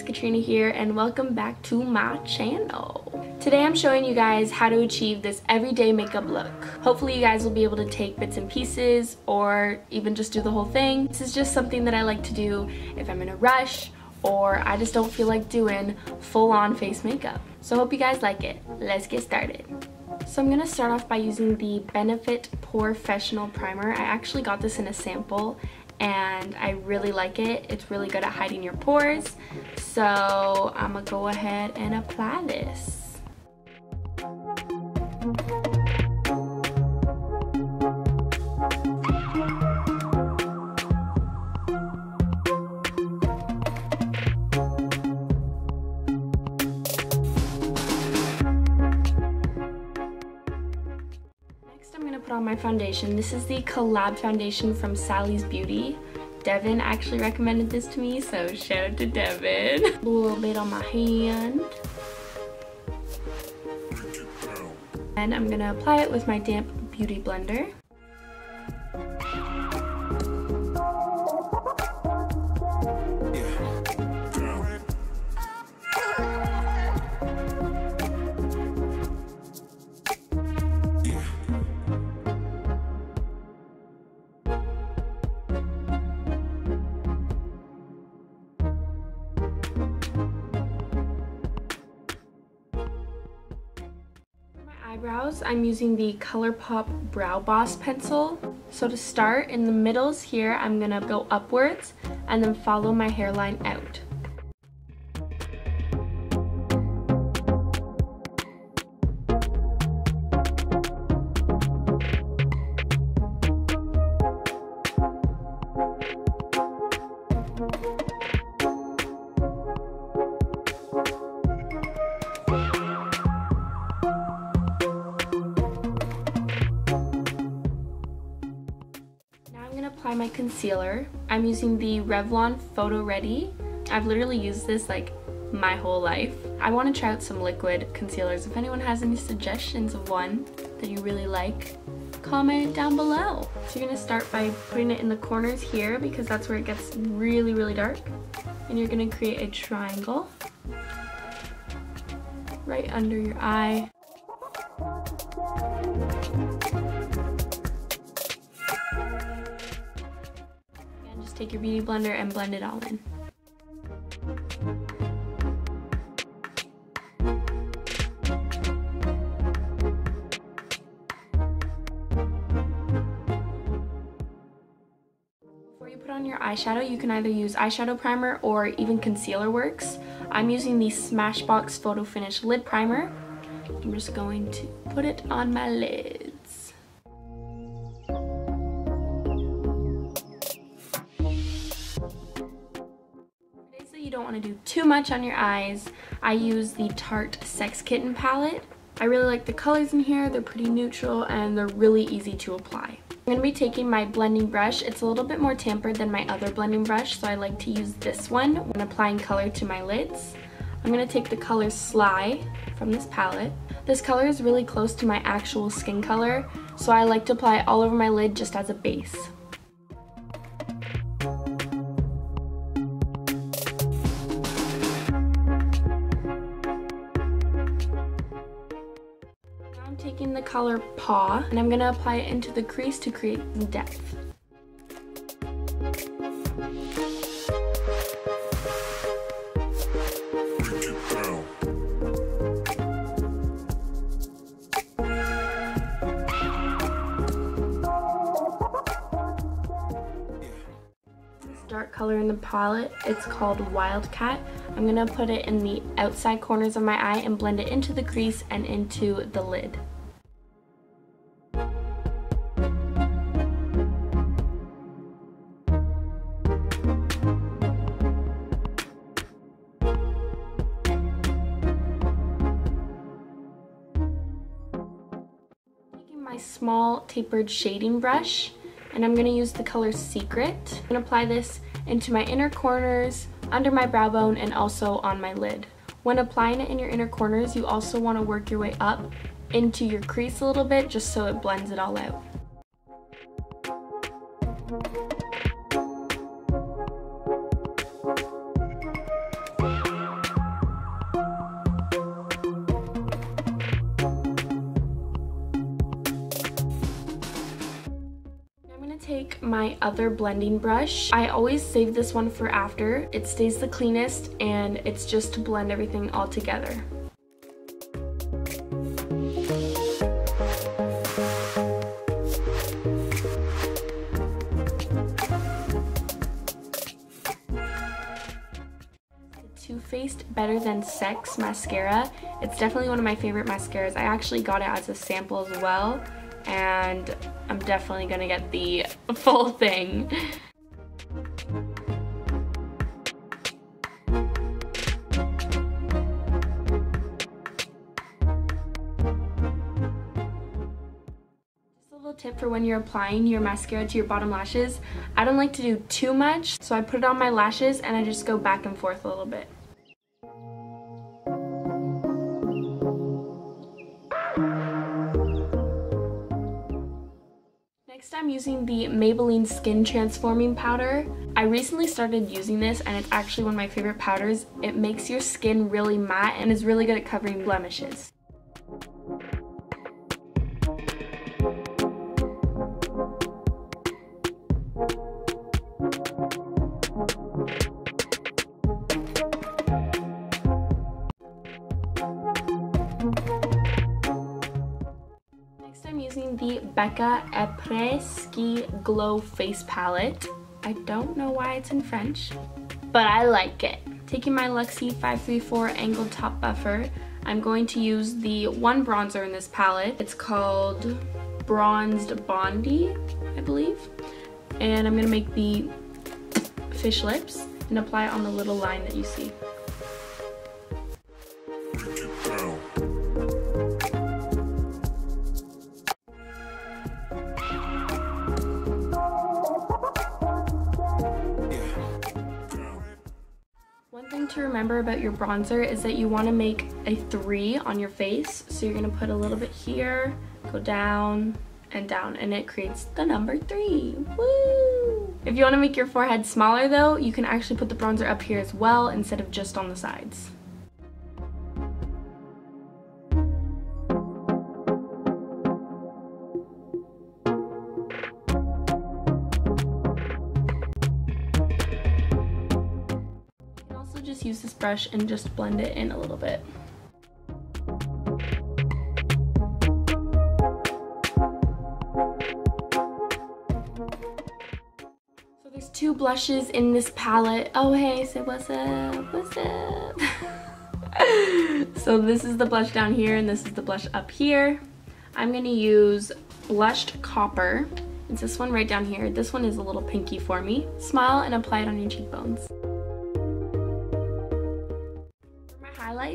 it's Katrina here and welcome back to my channel. Today I'm showing you guys how to achieve this everyday makeup look. Hopefully you guys will be able to take bits and pieces or even just do the whole thing. This is just something that I like to do if I'm in a rush or I just don't feel like doing full-on face makeup. So I hope you guys like it. Let's get started. So I'm going to start off by using the Benefit Professional Primer. I actually got this in a sample and I really like it. It's really good at hiding your pores. So I'm gonna go ahead and apply this. I'm going to put on my foundation. This is the collab foundation from Sally's Beauty. Devin actually recommended this to me, so shout out to Devin. A little bit on my hand. And I'm going to apply it with my damp beauty blender. Eyebrows, I'm using the ColourPop Brow Boss pencil. So to start, in the middles here, I'm gonna go upwards and then follow my hairline out. Apply my concealer. I'm using the Revlon Photo Ready. I've literally used this like my whole life. I want to try out some liquid concealers. If anyone has any suggestions of one that you really like, comment down below. So you're going to start by putting it in the corners here because that's where it gets really, really dark. And you're going to create a triangle right under your eye. Take your beauty blender and blend it all in. Before you put on your eyeshadow, you can either use eyeshadow primer or even concealer works. I'm using the Smashbox Photo Finish Lid Primer. I'm just going to put it on my lids. You don't want to do too much on your eyes. I use the Tarte Sex Kitten palette. I really like the colors in here. They're pretty neutral and they're really easy to apply. I'm going to be taking my blending brush. It's a little bit more tampered than my other blending brush, so I like to use this one when applying color to my lids. I'm going to take the color Sly from this palette. This color is really close to my actual skin color, so I like to apply it all over my lid just as a base. Taking the color Paw, and I'm going to apply it into the crease to create some depth. This dark color in the palette, it's called Wildcat. I'm going to put it in the outside corners of my eye and blend it into the crease and into the lid. My small tapered shading brush, and I'm going to use the color Secret. I'm going to apply this into my inner corners, under my brow bone, and also on my lid. When applying it in your inner corners, you also want to work your way up into your crease a little bit just so it blends it all out. Now my other blending brush. I always save this one for after. It stays the cleanest and it's just to blend everything all together. Too Faced Better Than Sex mascara. It's definitely one of my favorite mascaras. I actually got it as a sample as well, and I'm definitely gonna get the full thing. Just a little tip for when you're applying your mascara to your bottom lashes. I don't like to do too much, so I put it on my lashes and I just go back and forth a little bit. Next, I'm using the Maybelline Skin Transforming Powder. I recently started using this and it's actually one of my favorite powders. It makes your skin really matte and is really good at covering blemishes. I'm using the Becca Après-Ski Glow Face Palette. I don't know why it's in French, but I like it. Taking my Luxie 534 Angled Top Buffer, I'm going to use the one bronzer in this palette. It's called Bronzed Bondi, I believe. And I'm going to make the fish lips and apply it on the little line that you see. One thing to remember about your bronzer is that you want to make a 3 on your face. So you're going to put a little bit here, go down, and it creates the number 3. Woo! If you want to make your forehead smaller though, you can actually put the bronzer up here as well instead of just on the sides. Just use this brush and just blend it in a little bit. So there's 2 blushes in this palette. Oh hey, say what's up, what's up? So this is the blush down here and this is the blush up here. I'm gonna use Blushed Copper. It's this one right down here. This one is a little pinky for me. Smile and apply it on your cheekbones.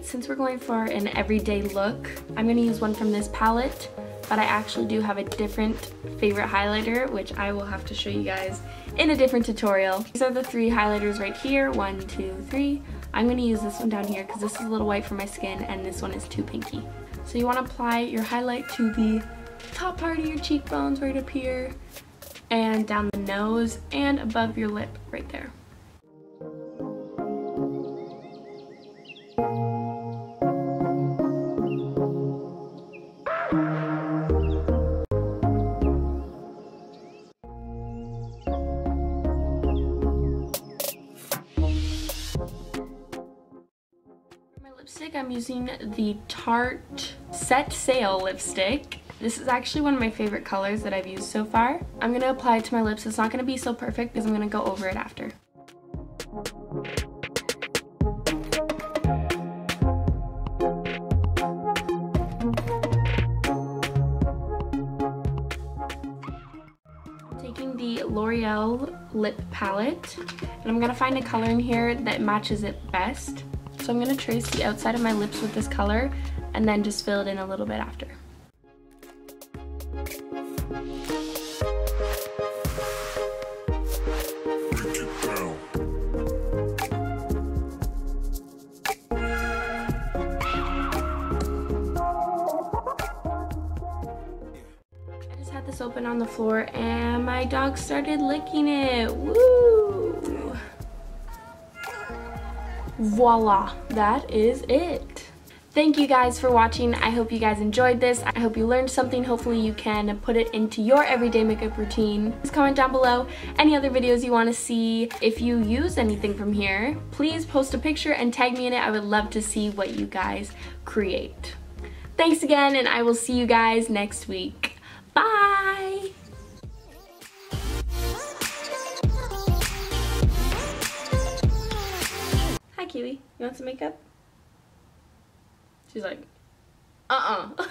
Since we're going for an everyday look, I'm going to use one from this palette, but I actually do have a different favorite highlighter, which I will have to show you guys in a different tutorial. These are the 3 highlighters right here, 1, 2, 3. I'm going to use this one down here because this is a little white for my skin and this one is too pinky. So you want to apply your highlight to the top part of your cheekbones right up here and down the nose and above your lip right there. Lipstick, I'm using the Tarte Set Sail lipstick. This is actually one of my favorite colors that I've used so far. I'm going to apply it to my lips. It's not going to be so perfect because I'm going to go over it after. I'm taking the L'Oreal lip palette and I'm going to find a color in here that matches it best. So I'm going to trace the outside of my lips with this color and then just fill it in a little bit after. I just had this open on the floor and my dog started licking it. Woo! Voila, that is it. Thank you guys for watching. I hope you guys enjoyed this. I hope you learned something. Hopefully you can put it into your everyday makeup routine. Please comment down below any other videos you want to see. If you use anything from here, please post a picture and tag me in it. I would love to see what you guys create. Thanks again, and I will see you guys next week. Bye! Hi, Kiwi. You want some makeup? She's like, uh-uh.